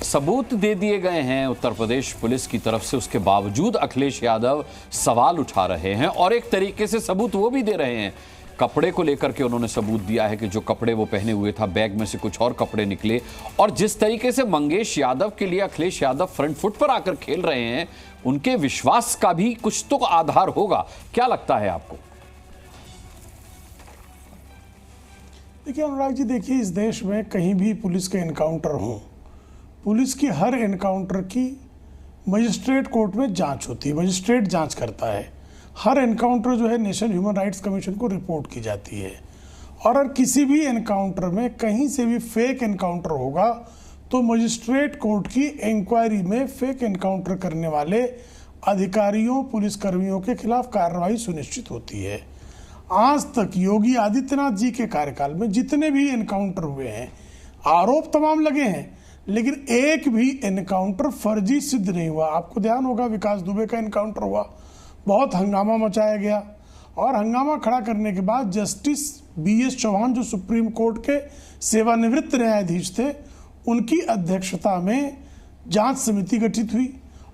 सबूत दे दिए गए हैं उत्तर प्रदेश पुलिस की तरफ से, उसके बावजूद अखिलेश यादव सवाल उठा रहे हैं और एक तरीके से सबूत वो भी दे रहे हैं। कपड़े को लेकर के उन्होंने सबूत दिया है कि जो कपड़े वो पहने हुए था, बैग में से कुछ और कपड़े निकले। और जिस तरीके से मंगेश यादव के लिए अखिलेश यादव फ्रंट फुट पर आकर खेल रहे हैं, उनके विश्वास का भी कुछ तो आधार होगा। क्या लगता है आपको? देखिए अनुराग जी, देखिए इस देश में कहीं भी पुलिस के एनकाउंटर हो, पुलिस की हर एनकाउंटर की मजिस्ट्रेट कोर्ट में जांच होती है, मजिस्ट्रेट जांच करता है। हर एनकाउंटर जो है नेशनल ह्यूमन राइट्स कमीशन को रिपोर्ट की जाती है। और अगर किसी भी एनकाउंटर में कहीं से भी फेक एनकाउंटर होगा तो मजिस्ट्रेट कोर्ट की इंक्वायरी में फेक एनकाउंटर करने वाले अधिकारियों, पुलिसकर्मियों के खिलाफ कार्रवाई सुनिश्चित होती है। आज तक योगी आदित्यनाथ जी के कार्यकाल में जितने भी एनकाउंटर हुए हैं, आरोप तमाम लगे हैं, लेकिन एक भी एनकाउंटर फर्जी सिद्ध नहीं हुआ। आपको ध्यान होगा विकास दुबे का एनकाउंटर हुआ, बहुत हंगामा मचाया गया और हंगामा खड़ा करने के बाद जस्टिस BS चौहान जो सुप्रीम कोर्ट के सेवानिवृत्त न्यायाधीश थे, उनकी अध्यक्षता में जांच समिति गठित हुई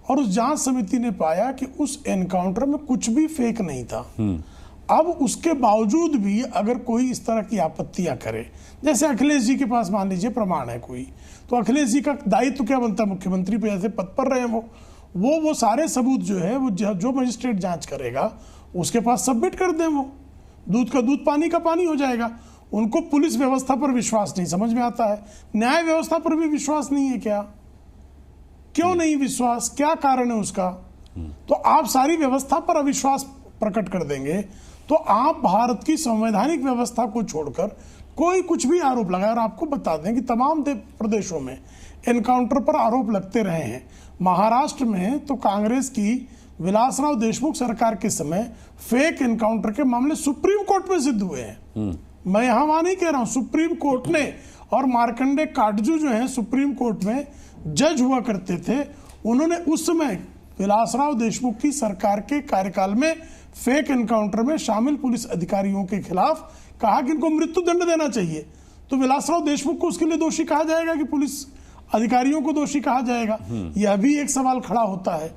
और उस जांच समिति ने पाया कि उस एनकाउंटर में कुछ भी फेक नहीं था। अब उसके बावजूद भी अगर कोई इस तरह की आपत्तियां करे, जैसे अखिलेश जी के पास मान लीजिए प्रमाण है कोई, तो अखिलेश जी का दायित्व क्या बनता है? मुख्यमंत्री पे जैसे पद पर रहे वो सारे सबूत जो है वो जो मजिस्ट्रेट जांच करेगा उसके पास सबमिट कर दें। वो दूध का दूध, पानी का पानी हो जाएगा। उनको पुलिस व्यवस्था पर विश्वास नहीं, समझ में आता है। न्याय व्यवस्था पर भी विश्वास नहीं है क्या? क्यों नहीं विश्वास? क्या कारण है उसका? तो आप सारी व्यवस्था पर अविश्वास प्रकट कर देंगे तो आप भारत की संवैधानिक व्यवस्था को छोड़कर कोई कुछ भी आरोप लगाए। और आपको बता दें कि तमाम प्रदेशों में एनकाउंटर पर आरोप लगते रहे हैं। महाराष्ट्र में तो कांग्रेस की विलासराव देशमुख सरकार के समय फेक एनकाउंटर के मामले सुप्रीम कोर्ट में सिद्ध हुए हैं। मैं यहां वहां नहीं कह रहा हूं, सुप्रीम कोर्ट ने। और मार्कंडे काटजू जो है सुप्रीम कोर्ट में जज हुआ करते थे, उन्होंने उस समय विलासराव देशमुख की सरकार के कार्यकाल में फेक एनकाउंटर में शामिल पुलिस अधिकारियों के खिलाफ कहा कि इनको मृत्यु दंड देना चाहिए। तो विलासराव देशमुख को उसके लिए दोषी कहा जाएगा कि पुलिस अधिकारियों को दोषी कहा जाएगा? यह भी एक सवाल खड़ा होता है।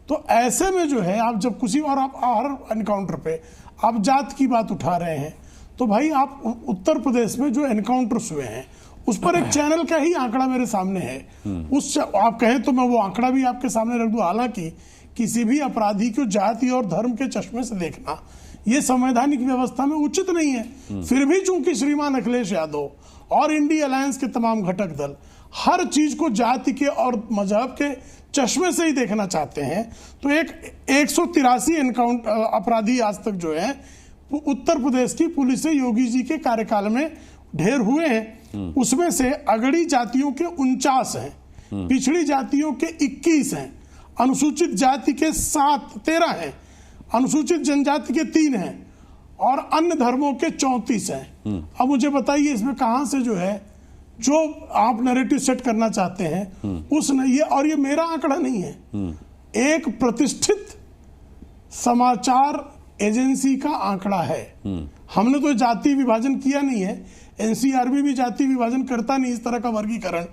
तो ऐसे में जो है आप जब किसी और आप हर एनकाउंटर पे आप जात की बात उठा रहे हैं, तो भाई आप उत्तर प्रदेश में जो एनकाउंटर्स हुए हैं उस पर एक चैनल का ही आंकड़ा मेरे सामने है। उस आप कहें तो मैं वो आंकड़ा भी आपके सामने रख दूं। हालांकि किसी भी अपराधी को जाति और धर्म के चश्मे से देखना ये संवैधानिक व्यवस्था में उचित नहीं है। फिर भी चूंकि श्रीमान अखिलेश यादव और इंडी अलायंस के तमाम घटक दल हर चीज को जाति के और मजहब के चश्मे से ही देखना चाहते हैं, तो एक 183 एनकाउंटर अपराधी आज तक जो है उत्तर प्रदेश की पुलिस से योगी जी के कार्यकाल में ढेर हुए हैं। उसमें से अगड़ी जातियों के 49 हैं, पिछड़ी जातियों के 21 हैं, अनुसूचित जाति के 13 हैं, अनुसूचित जनजाति के 3 हैं और अन्य धर्मों के 34 हैं। अब मुझे बताइए इसमें कहां से जो है जो आप नैरेटिव सेट करना चाहते हैं उस ये मेरा आंकड़ा नहीं है, एक प्रतिष्ठित समाचार एजेंसी का आंकड़ा है। हमने तो जाति विभाजन किया नहीं है, NCRB भी जाति विभाजन करता नहीं इस तरह का वर्गीकरण।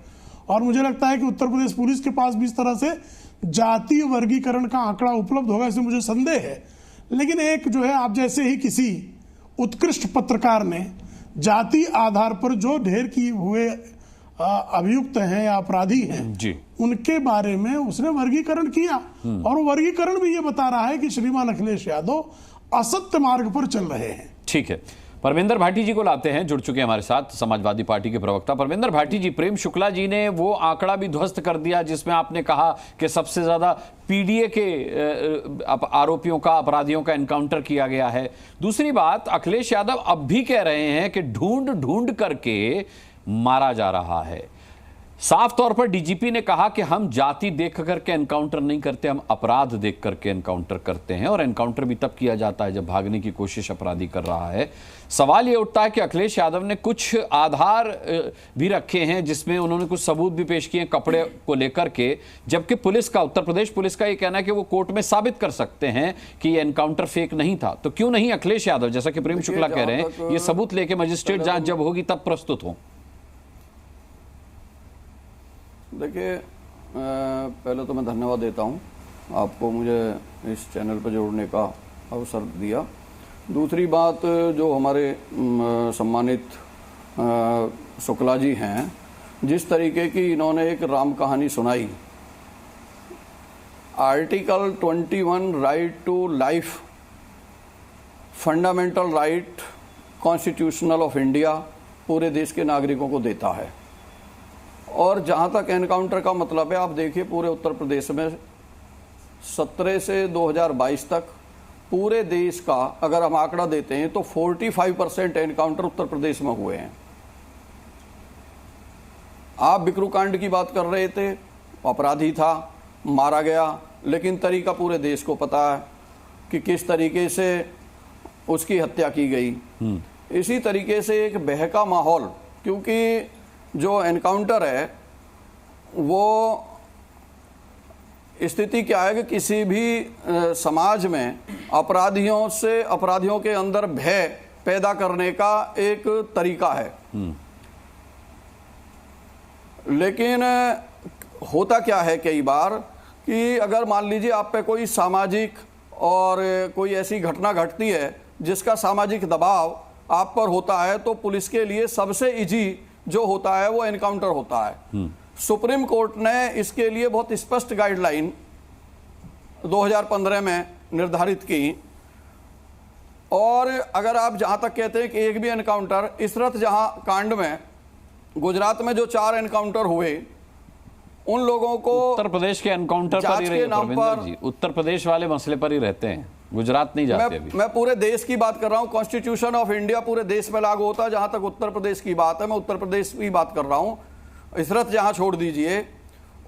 और मुझे लगता है कि उत्तर प्रदेश पुलिस के पास भी इस तरह से जातीय वर्गीकरण का आंकड़ा उपलब्ध होगा, इसमें मुझे संदेह है। लेकिन एक जो है आप जैसे ही किसी उत्कृष्ट पत्रकार ने जाति आधार पर जो ढेर किए हुए अभियुक्त हैं या अपराधी हैं जी, उनके बारे में उसने वर्गीकरण किया और वर्गीकरण भी ये बता रहा है कि श्रीमान अखिलेश यादव असत्य मार्ग पर चल रहे हैं। ठीक है, परविंदर भाटी जी को लाते हैं, जुड़ चुके हैं हमारे साथ समाजवादी पार्टी के प्रवक्ता। परविंदर भाटी जी, प्रेम शुक्ला जी ने वो आंकड़ा भी ध्वस्त कर दिया जिसमें आपने कहा कि सबसे ज्यादा PDA के आरोपियों का, अपराधियों का एनकाउंटर किया गया है। दूसरी बात, अखिलेश यादव अब भी कह रहे हैं कि ढूंढ ढूंढ करके मारा जा रहा है। साफ तौर पर DGP ने कहा कि हम जाति देख करके एनकाउंटर नहीं करते, हम अपराध देख करके एनकाउंटर करते हैं और एनकाउंटर भी तब किया जाता है जब भागने की कोशिश अपराधी कर रहा है। सवाल यह उठता है कि अखिलेश यादव ने कुछ आधार भी रखे हैं जिसमें उन्होंने कुछ सबूत भी पेश किए कपड़े को लेकर के, जबकि पुलिस का, उत्तर प्रदेश पुलिस का यह कहना है कि वो कोर्ट में साबित कर सकते हैं कि ये एनकाउंटर फेक नहीं था। तो क्यों नहीं अखिलेश यादव, जैसा कि प्रेम शुक्ला कह रहे हैं, ये सबूत लेके मजिस्ट्रेट जांच जब होगी तब प्रस्तुत हो? देखिए, पहले तो मैं धन्यवाद देता हूं आपको मुझे इस चैनल पर जोड़ने का अवसर दिया। दूसरी बात, जो हमारे सम्मानित शुक्ला जी हैं, जिस तरीके की इन्होंने एक राम कहानी सुनाई, article 21 right to life, fundamental right constitutional of India पूरे देश के नागरिकों को देता है। और जहां तक एनकाउंटर का मतलब है, आप देखिए पूरे उत्तर प्रदेश में 17 से 2022 तक पूरे देश का अगर हम आंकड़ा देते हैं तो 45% एनकाउंटर उत्तर प्रदेश में हुए हैं। आप बिकरू कांड की बात कर रहे थे, अपराधी था, मारा गया, लेकिन तरीका पूरे देश को पता है कि किस तरीके से उसकी हत्या की गई। इसी तरीके से एक बहका माहौल, क्योंकि जो एनकाउंटर है वो स्थिति क्या है कि किसी भी समाज में अपराधियों के अंदर भय पैदा करने का एक तरीका है। लेकिन होता क्या है कई बार कि अगर मान लीजिए आप पे कोई सामाजिक और कोई ऐसी घटना घटती है जिसका सामाजिक दबाव आप पर होता है, तो पुलिस के लिए सबसे इजी जो होता है वो एनकाउंटर होता है। सुप्रीम कोर्ट ने इसके लिए बहुत स्पष्ट गाइडलाइन 2015 में निर्धारित की। और अगर आप जहां तक कहते हैं कि एक भी एनकाउंटर, इसरत जहां कांड में गुजरात में जो 4 एनकाउंटर हुए, उन लोगों को उत्तर प्रदेश के एनकाउंटर पर ही रहे परविंदर जी, उत्तर प्रदेश वाले मसले पर ही रहते हैं, गुजरात नहीं जाते। मैं पूरे देश की बात कर रहा हूं। कॉन्स्टिट्यूशन ऑफ इंडिया पूरे देश में लागू होता है। जहां तक उत्तर प्रदेश की बात है, मैं उत्तर प्रदेश की बात कर रहा हूं। इसरत जहां छोड़ दीजिए,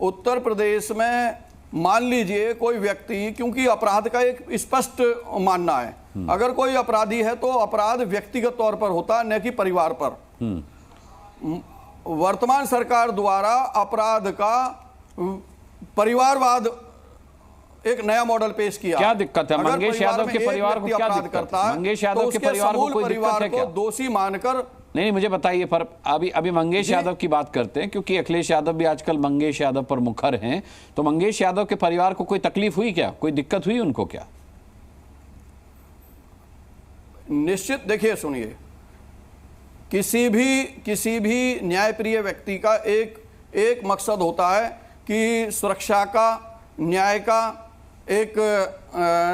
उत्तर प्रदेश में मान लीजिए कोई व्यक्ति, क्योंकि अपराध का एक स्पष्ट मानना है, अगर कोई अपराधी है तो अपराध व्यक्तिगत तौर पर होता है, न कि परिवार पर। वर्तमान सरकार द्वारा अपराध का परिवारवाद एक नया मॉडल पेश किया। क्या दिक्कत है? मंगेश यादव के परिवार को क्या दिक्कत है? मंगेश यादव के परिवार को कोई दिक्कत है क्या? दोषी मानकर नहीं, मुझे बताइए। पर अभी मंगेश यादव की बात करते हैं, क्योंकि अखिलेश यादव भी आजकल मंगेश यादव पर मुखर हैं। तो मंगेश यादव के परिवार को कोई तकलीफ हुई क्या? कोई दिक्कत हुई उनको क्या? निश्चित, देखिए सुनिए, किसी भी न्यायप्रिय व्यक्ति का एक मकसद होता है कि सुरक्षा का, न्याय का एक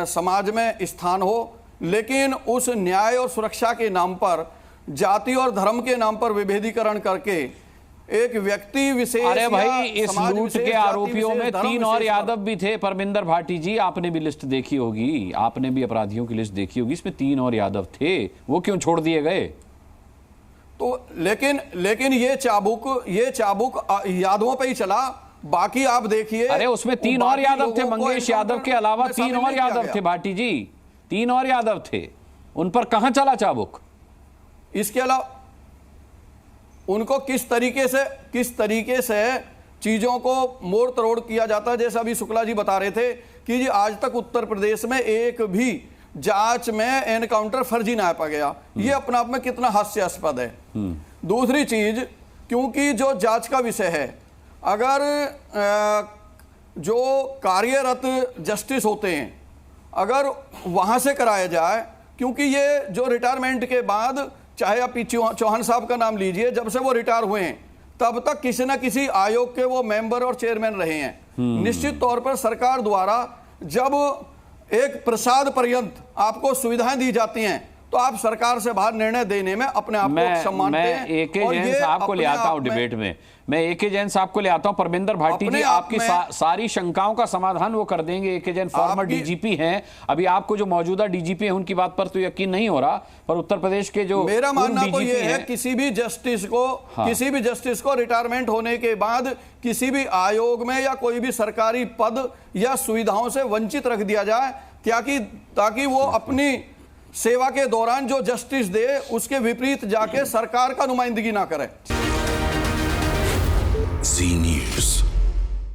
समाज में स्थान हो। लेकिन उस न्याय और सुरक्षा के नाम पर, जाति और धर्म के नाम पर विभेदीकरण करके एक व्यक्ति विशेष, अरे भाई, इस लूट के आरोपियों में 3 और यादव भी थे। परमिंदर भाटी जी, आपने भी लिस्ट देखी होगी, आपने भी अपराधियों की लिस्ट देखी होगी, इसमें 3 और यादव थे। वो क्यों छोड़ दिए गए? तो लेकिन ये चाबुक यादवों पे ही चला। बाकी आप देखिए, अरे उसमें 3 और यादव थे, मंगेश यादव के अलावा 3 और यादव थे भाटी जी, 3 और यादव थे। उन पर कहां चला चाबुक? इसके अलावा उनको किस तरीके से चीजों को मोड़ तरोड़ किया जाता है। जैसे अभी शुक्ला जी बता रहे थे कि जी आज तक उत्तर प्रदेश में एक भी जांच में एनकाउंटर फर्जी ना पा गया। ये अपने आप में कितना हास्यास्पद है। दूसरी चीज, क्योंकि जो जांच का विषय है, अगर जो कार्यरत जस्टिस होते हैं, अगर वहां से कराया जाए, क्योंकि ये जो रिटायरमेंट के बाद, चाहे आप चौहान साहब का नाम लीजिए, जब से वो रिटायर हुए हैं तब तक किसी न किसी आयोग के वो मेंबर और चेयरमैन रहे हैं। निश्चित तौर पर सरकार द्वारा जब एक प्रसाद पर्यंत आपको सुविधाएं दी जाती हैं, तो आप सरकार से बाहर निर्णय देने में अपने आप को सम्मानते हैं। मैं AK जैन साहब को ले आता हूं डिबेट में, मैं AK जैन साहब को ले आता हूं। परमिंदर भाटी जी, आपकी सारी शंकाओं का समाधान वो कर देंगे। AK जैन फॉर्मर DGP हैं। अभी आपको जो मौजूदा DGP है उनकी बात पर तो यकीन नहीं हो रहा, पर उत्तर प्रदेश के जो मेरा मानना तो ये है, किसी भी जस्टिस को रिटायरमेंट होने के बाद किसी भी आयोग में या कोई भी सरकारी पद या सुविधाओं से वंचित रख दिया जाए, ताकि वो अपनी सेवा के दौरान जो जस्टिस दे उसके विपरीत जाके सरकार का नुमाइंदगी ना करे।